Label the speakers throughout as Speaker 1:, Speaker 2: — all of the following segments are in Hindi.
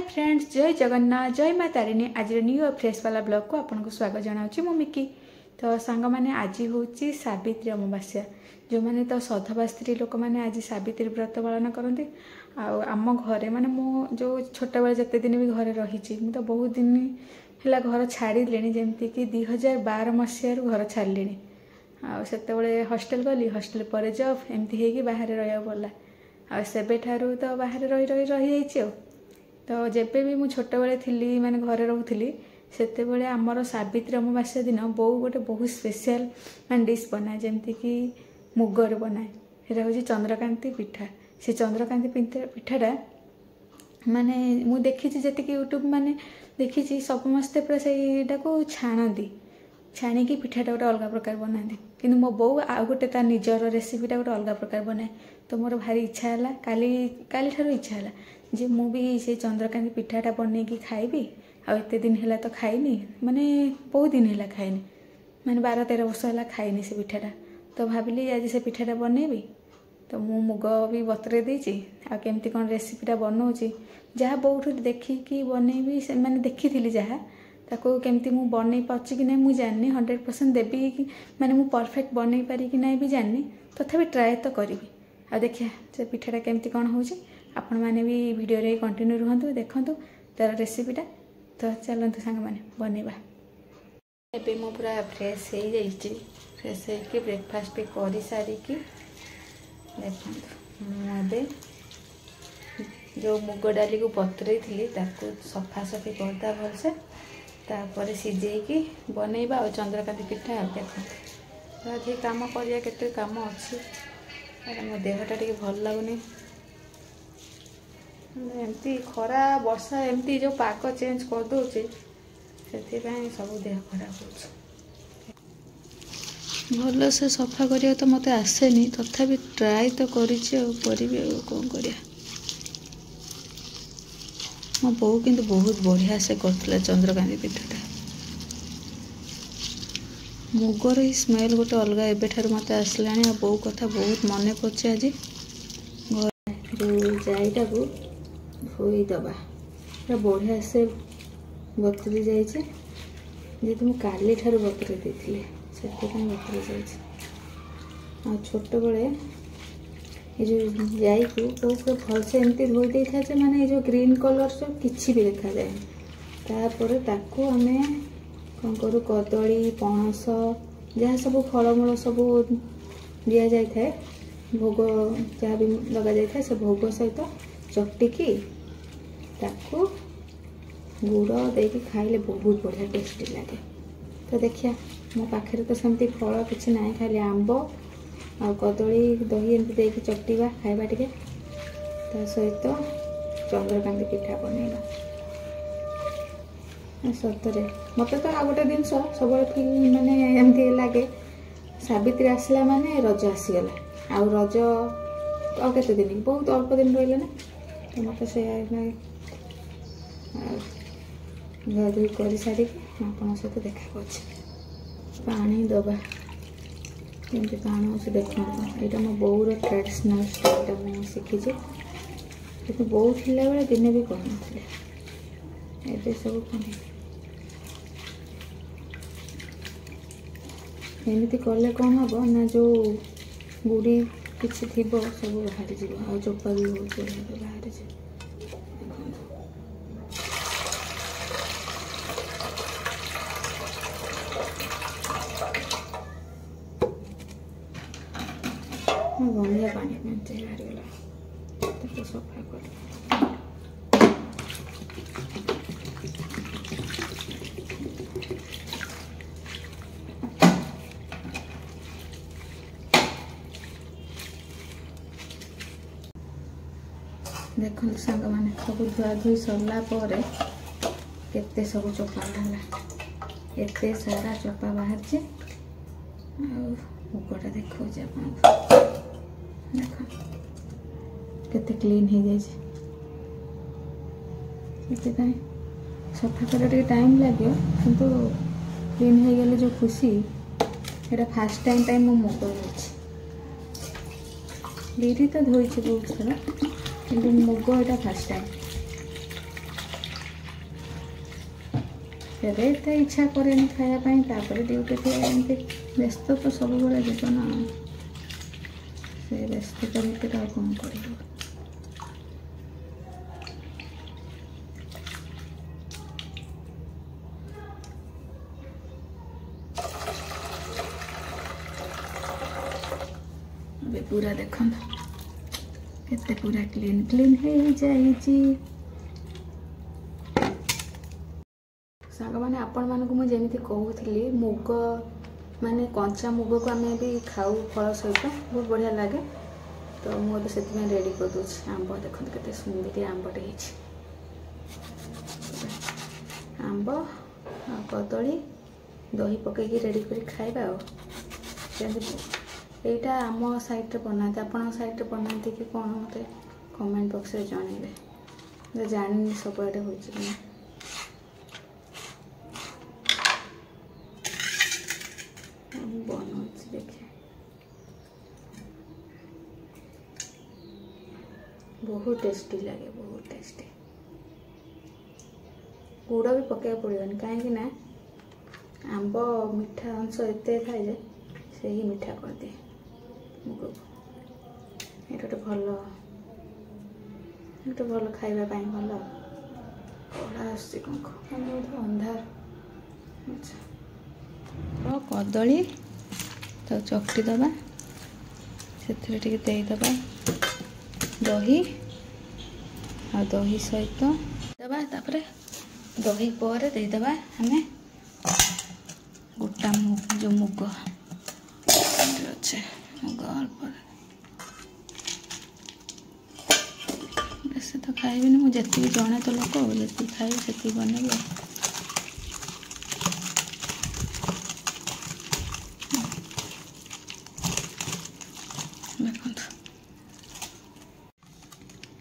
Speaker 1: फ्रेंड्स, जय जगन्नाथ, जय माँ तारिणी। आज न्यू और फ्रेश वाला ब्लॉग को आपको स्वागत जनाऊँ मु मिकी। तो सांग मैंने आज हूँ सावित्री अमावास्या। जो मैंने तो सधवा स्त्री लोक मैंने आज सावित्री व्रत पालन करते। आम घरे माने मो जो छोट बेले जिते दिन भी घरे रही तो बहुत दिन है घर छाड़ी जमती कि 2012 मसीह घर छाड़ी आते हॉस्टल गली हॉस्टल पर जॉब एमती है बाहर रहा पड़ा आबे तो बाहर रही तो जेबे भी मुझे छोट बेले थी माने घरे रोली से आमर सावित्री अमावास्या दिन बो गोटे बहुत स्पेशल मान डिश बनाए जमती कि मुगर बनाए ये हूँ चंद्रकांति पिठा। से चंद्रकांति पिठाटा माने मु देखी जी यूट्यूब माने देखी समस्ते पूरा से छाणती छाणिकी पिठाटा गोटे अलग प्रकार बनाती कि मो बो आउ गोटे तार निजर रेसिपीटा गोटे अलग प्रकार बनाए। तो मोर भारी इच्छा है काली ठार इच्छा है जे मु भी से चंद्रकांति पिठाटा बनईकी खाइबी आते दिन है तो खाइनी माने बहुत दिन है खाइनी माने 12-13 वर्ष है खाइनी से पिठाटा। तो भाविली आज से पिठाटा बनईबी तो मु मुग भी बतरे देची आ केमती कौन रेसिपीटा बनाऊँगी जहाँ बहुत देखिकी बनईबी से मैंने देखी थी जहाँ ताको केमती मु बनई पाची कि नहीं मुझे जाननी 100% देवी कि माने मु परफेक्ट बनई पारी कि नहीं भी जाननी तथापि ट्राए तो करी। आ देखिए से पिठाटा केमती कौन हो आपण मैंने भी वीडियो रे कंटिन्यू रुहतु देखु तार रेसिपीटा। तो चलते सांग मैंने बनवा एबे मु पूरा फ्रेश हो जाइए फ्रेश हो ब्रेकफास्ट भी कर सारिकी देखो मुझे जो मुग डाली को बतरे थी सफासफी करदा भलसे तापर सिझेकी बनईबा और चंद्रकांति पिठा देखो अधिक काम करिया केते काम अच्छी मो देहटा टे भल लगुनि एमती खरा वर्षा एमती जो पाग चेंज कर दौचे से सब देह खराब हो भल से सफा करिया तो मते आसेनी तथापि ट्राई तो करी कौन करिया। मो बो किंतु बहुत बढ़िया से करथिला चंद्रकांति पिठाटा मुगर ही स्मेल गोटे अलग एबेठार मत आसलानी आ बो कथा बहुत मन पड़े। आज घर जाईटा को धोईदबा पूरा बढ़िया से बतरी जाइए जेहेतु मुझे काली ठार बतरे देती से बतरी जाइए छोट बड़े ये जो जाई को पूरा भलसे एमती धोई दे था माने ये जो ग्रीन कलर सब किसी भी देखा जाए तापर ताको आमे कौन करूँ कदली पणस जहाँ सब फलमूल सब दि जाए भोग जहाँ भी लगा जाए से भोग सहित चटिकी ताकू गुड़ देके खाइले बहुत बढ़िया टेस्टी लगे। तो देखिया मो पाखे तो सेमती फल किसी ना खाली आंब आ कदली दही एमती देके चटिवा खाइबा टिके ता सहित चंद्रकांति पिठा बनइबा सतरे मत तो आ गोटे जिन सब फिल माने एमती लगे सावित्री आसला माने रज आसीगला आउ रज आ केते दिन बहुत अल्प दिन रहिले ना तो मत से धुआ धुई कर सारी आप सहित देखा पानी दबा केमती पानी से देखो यहाँ मो बोर ट्रेडिशनल स्टाइल मुझे शिखी कि बो थिला बेले दिने भी कर ए सब एमती कले कौन हम ना जो गुड़ी किसी थी सब बाहरी जीव आ चोपा भी बहुत बाहरी जीव गंजा पानी मेंचे बाहरीगला सफा कर देखो सांग मैंने सब धुआ धुई सरला केते सब चोपा बाहर एते सारा चोपा बाहर मुगटा देखो देख केते क्लीन हो जाए सफा कर टाइम लगे किंतु क्लीन हो गले जो खुशी ये फास्ट टाइम मो मुग धोची बिरी तो धोई बहुत थर कि मुग यहाँ फास्ट टाइम କେବେ ଏତେ ଇଚ୍ଛା କରେନି ଖାଇବା ପାଇଁ, ତାପରେ ड्यूटी थे एमती व्यस्त तो सब बड़े जीवन से व्यस्तता भितर आ कौन कर पूरा देख केते पूरा क्लीन क्लीन हो जाइए। साग मैंने आपण मानक मुझे कहूली मुग माने कंचा मुग को आम भी खाऊ फल सहित बहुत बढ़िया लगे। तो मुझे से रेडी कर दूसरी आंब देखते केते सुंदर आंबटे आंब कदली दही पकईकि रेडी कर खाଇବା। एटा आम साइड बनाते आपण साइड बनाते कि कौन मत कमेंट बॉक्स में जनइबे जानी सब आड़े हो बना देखिए बहुत टेस्टी लगे बहुत टेस्टी। गुड़ भी पकेबा पड़ोनी कहीं ना आंब मीठा अंश एत थाए से ही मीठा कर दिए मुग को। ये गोटे भल खाइबा भल कड़ा आसी कौन अंधार। अच्छा कदली तो चकटी दबा से देदबा दही आ दही सहित दबा तापर दही पर देदबा हमें गोटा जो मुग अच्छे मुग अल्प बेस तो खाइबी मुझे जड़े तो लोक जी खाइबी से बनइबी।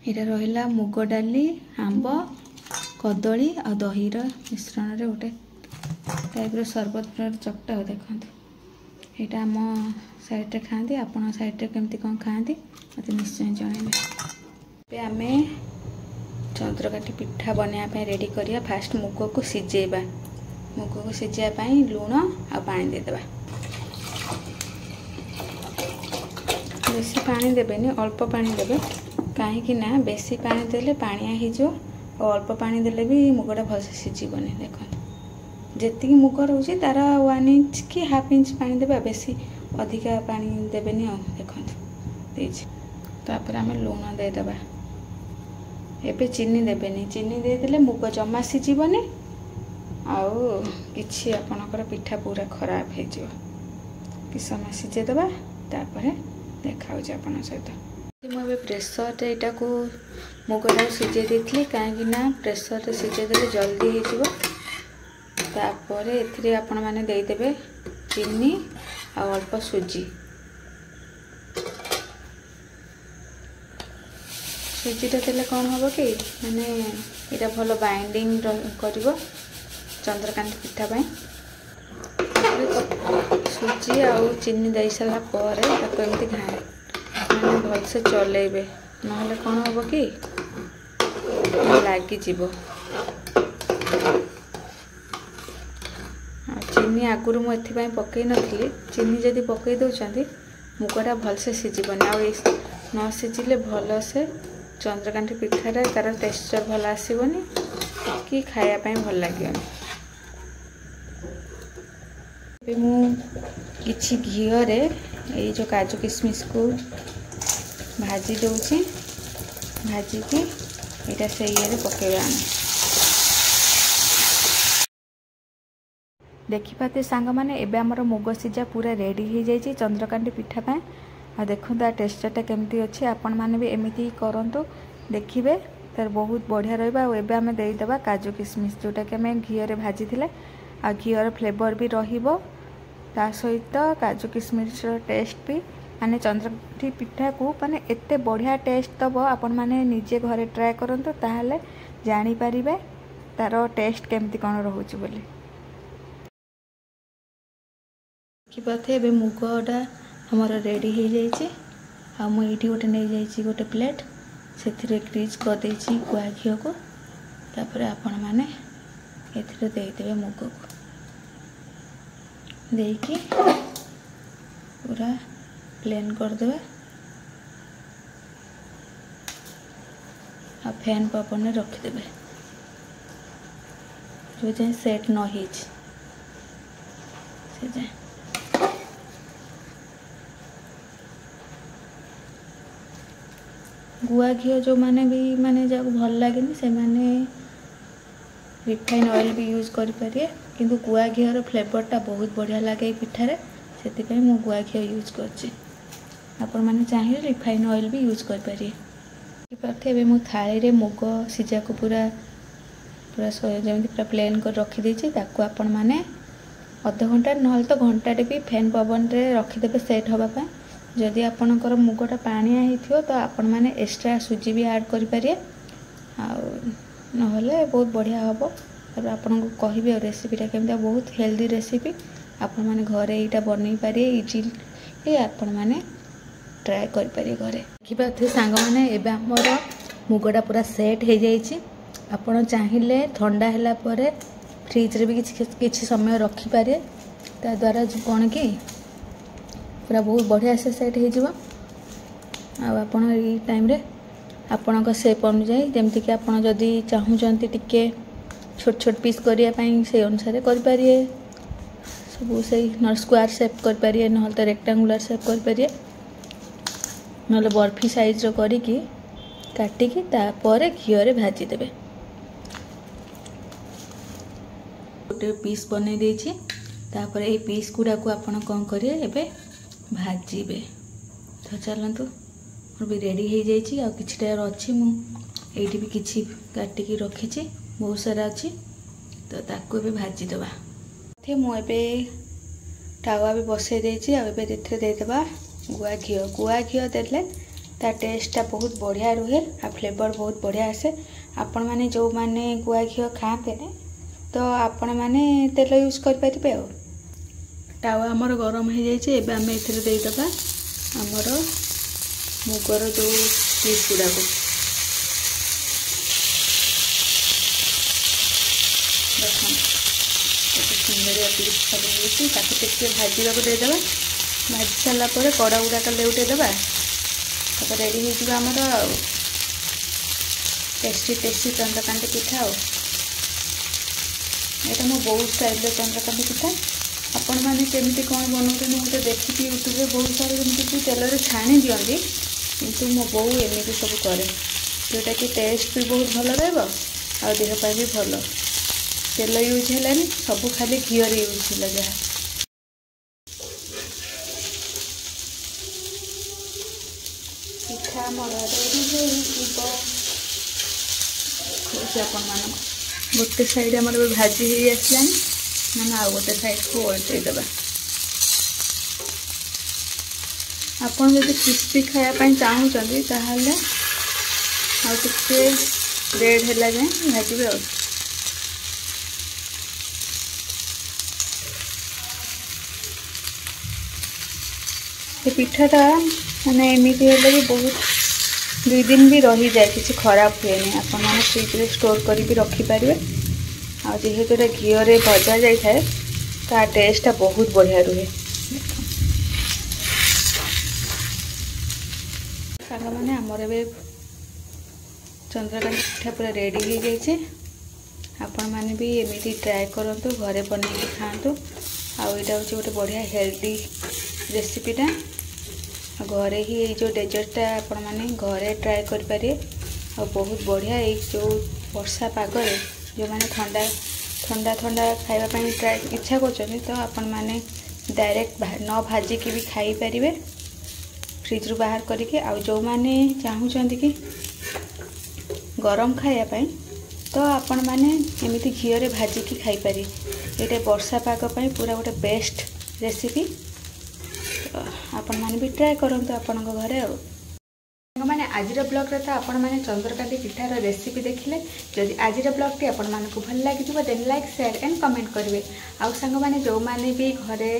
Speaker 1: यहाँ रहा मुग डाली आंब कदली आ दहीर मिश्रण रे गोटे टाइप सरबत चकटा देखो यहाँ आम साइड खाती आपण साइड केमती कौन खाती मत निश्चय जनइबे। आम चंद्रकाठी पिठा बनाया रेडी करिया। फास्ट मुग को सिझेबा मुग को सिझापी लुण आ पानी देदेबा। बेसी पानी देबेनी अल्प पानी देबे कहीं ना बेसी पानी देले पानिया हो अल्प पानी देले भी मुगटा भलसे सिझबनी। देख जी मुग रोचे तार 1 इंच कि हाफ इंच पानी देबा बेसी अधिका पानी देबेनी। देखो तापर आम लुण देदेबा। एबे चीनी देबेनी चीनी देदेले मुग जमा सिझबनी आउ किछि आपणकर पिठा पूरा खराब हो कि समय सिझेदेबा। तापर देखा आपण सहित मुझे प्रेसर यहाँ को मुगटा सिझे देती कहीं प्रेसर सिझेदे जल्दी होपर ए आपण मैंने देदेवे चीनी आ अल्प सुजी। सुजीटा देले कौन हम कि माने यहाँ भल बाइंडिंग कर चंद्रकांठी पिठा सुजी आ चीनी दे सारापर एमती घाए मैंने भलसे चलेबे ना कौन हम कि लग चीनी आगुरी मुझे पकई नी चीनी जदि पकई दौरान मुगटा भलसे सिझबनी आ न सिझिले भलसे चंद्रकांठी पिठार तार टेक्सचर भल आसबनी कि खायापाई भल लगे। मुझे घीरे ये जो काजू किशमिश को भाजी दूची भाजिकी यहाँ से ये पकेबा। देखिपाते सांग मैंने एबे आमर मुग सिझा पूरा रेडी हो जाए चंद्रकांठी पिठा पाए। आ देखो टेक्सचरटा केमती अच्छी आपण मैंने भी एमती करंतु देखिए तार बहुत बढ़िया रहा। एबे आम देदेबा काजू किशमिश जोटा कि आम घीरे भाजी थिले आ घीर फ्लेवर भी रहिबो ता सहित काजू किशमिश टेस्ट भी माने चंद्रकांठी पिठा को माने एते बढ़िया टेस्ट दब। आपण मैंने निजे घरे ट्राए करंतु ताहले जानी पारिबे तार टेस्ट केमती कौन रोचे बोली। कि बात है मुगटा हमर रेडी हो जाइए। आ मुझे गोटे नहीं जाइए गोटे प्लेट से ग्रीज कर देछि गुआ घी को। तापर आपण माने एथिरे देदेवे मुग को देकी पूरा प्लेन करदेवे आ फैन पवन रखिदेवे जो जाए सेट न हो जाए। गुआ घी जो माने भी माने जब भल लगे से माने रिफाइन ऑयल भी यूज कर पारे किंतु गुआ घी फ्लेवरटा बहुत बढ़िया लगे पिठारे से मु गुआ घी यूज कर आपण मैंने चाहिए रिफाइन ऑयल भी यूज कर पारे। पारे मु थाली रे मुग सीझा को पूरा पूरा जमी पूरा प्लेन कर रखीदे आपण मैंने अध घंटा ना तो घंटाटे भी फैन पवन रे रखीदे सेट हाँपाई। जदि आपणकर मुगटा पानिया हो तो आपण मैंने एक्स्ट्रा सुजी भी ऐड करें ना बहुत बढ़िया हम। और आपन को कहबी रेसिपीटा केमता बहुत हेल्दी रेसिपी आपण मैंने घरे यहाँ बनई पारे इजिली आपण मैंने ट्राए करें घरे। देखिए सांग मैंने एवं आमर मुगटा पूरा सेट हो जाइए। आपण चाहिए ठंडा है फ्रिज रे भी किसी समय रखिपारे ता द्वारा कौन कि पूरा बहुत बढ़िया से सेट हो आपण ये टाइम रे आपण सेप अनुजाई जमती कि आप जदि चाहूँगी टिके छोट छोट पीस करने से अनुसार करें सब से स्क्वायर सेप करें ना तो रेक्टांगुलर सेप करें ना बर्फी साइज करिकी काटिकी तापर घीरे भाजीदेवे। गोटे पीस बन तापर ये पीस गुड़ा को आपड़ कौन करेंगे एवं भाजबे। तो चलतु मोर भी रेडी हो जाइए आ किटार अच्छी मुझे भी किसी काटिकी रखी बहुत सारा अच्छी तो ताकू भी भाजीदवा। मुझे टावा भी बसई देती देदेबा गुआ घी देले ता टेस्टा बहुत बढ़िया रुहे आ फ्लेवर बहुत बढ़िया आसे। आपण मैंने जो मैंने गुआ घी खाते तो आपण मैंने तेल यूज करें। टावा आमर गरम हो जाइए एवं आम देदेबा आमर मुगर जो पीस गुड़ाक सुंदरिया पीस सब टे भाजवा देदेबा। भाजी सारापर कड़ा गुड़ाक लेउटेदेबा तब रेडी होमर टेस्टी टेस्टी चंद्रकांति पिठा। यहाँ मो बहुत स्टाइल चंद्रकांति पिठा आपण मैंने केमती कौन बनाते मुझे देखी यूट्यूब रे बहुत सारे जमी तेल छाणी दिखती किंतु मो बो एमती सब करे जोटा कि टेस्ट भी बहुत भल रहा देहपाई भी भल। तेल यूज है सब खाली घी यूज है जहाँ पिठा मोर रेडी गोटे साइड आम भाजी हो आसलानी मैंने आउ गोटे साइड को ओल्टेदेबा। आपन जब क्रिस्पी खायापाई चाहूँगी ताहले आउ टिके रेड है जाए भाजबे। ये पिठाटा माने एमती हेल्ले भी बहुत 2 दिन भी रही जाए किसी खराब हुए नहीं। आप फ्रिज रे स्टोर कर भी रखिपारे आ जेहेतु घीरे भजा जाए ता टेस्टा बहुत बढ़िया रुहे। सांग मैंने आमर ए चंद्रकांति पिठा पूरा रेडी हो जाइए। आपण मैंने भी एमती ट्राए करूँ घरे बनई खातु। आईटा हूँ गोटे बढ़िया हेल्दी रेसिपीटा घरे ही जो डेजर्टा आपण मैंने घरे ट्राए करें और बहुत बढ़िया ये जो वर्षा पागरे जो मैंने ठंडा ठंडा ठंडा खावाई ट्राए इच्छा कर तो आपण मैंने डायरेक्ट न भाजिकी भी खाई पारे फ्रिज रू बाहर करके। आ जो मैंने चाहूँगी कि गरम खायापाई तो आपण मैंने एमती घीरे भाजिकी खाई पारे। ये वर्षा पाग पूरा गोटे बेस्ट रेसिपी आपण मैंने भी ट्राए करूँ आपण घरे। मैंने आज ब्लॉग रे तो आपण मैंने चंद्रकांति पिठार रेसिपी देखिले। जदि आज ब्लॉग आपण मानक भल लगी then like share and comment करेंगे। आउ सांग मैंने जो मैंने भी घरे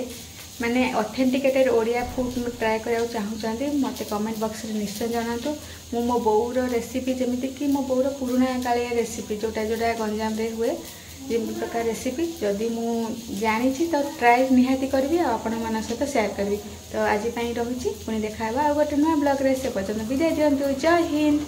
Speaker 1: मैंने ऑथेंटिकेटेड ओडिया फूड ट्राए करा चाहूँगी मत कमेंट बॉक्स में निश्चय जनातु। मो बोर रेसिपी जमीती कि मो बोर पुराणा कालिया रेसिपी जोटा जोटा गंजाम रे हुए ଯେମିତି ପ୍ରକାର ରେସିପି ଯଦି ମୁଁ ଜାଣିଛି ତ ଟ୍ରାଏ ନିହାତି କରିବି ଆଉ ଆପଣମାନଙ୍କ ସହିତ ସେୟାର କରିବି। ତ ଆଜି ପାଇଁ ରହୁଛି, ପୁଣି ଦେଖା ହେବା ଆଉ ଗୋଟେ ନୂଆ ବ୍ଲଗ୍ରେ। ସେ ପର୍ଯ୍ୟନ୍ତ ବିଦାୟ ଦିଅନ୍ତୁ। ଜୟ ହିନ୍ଦ।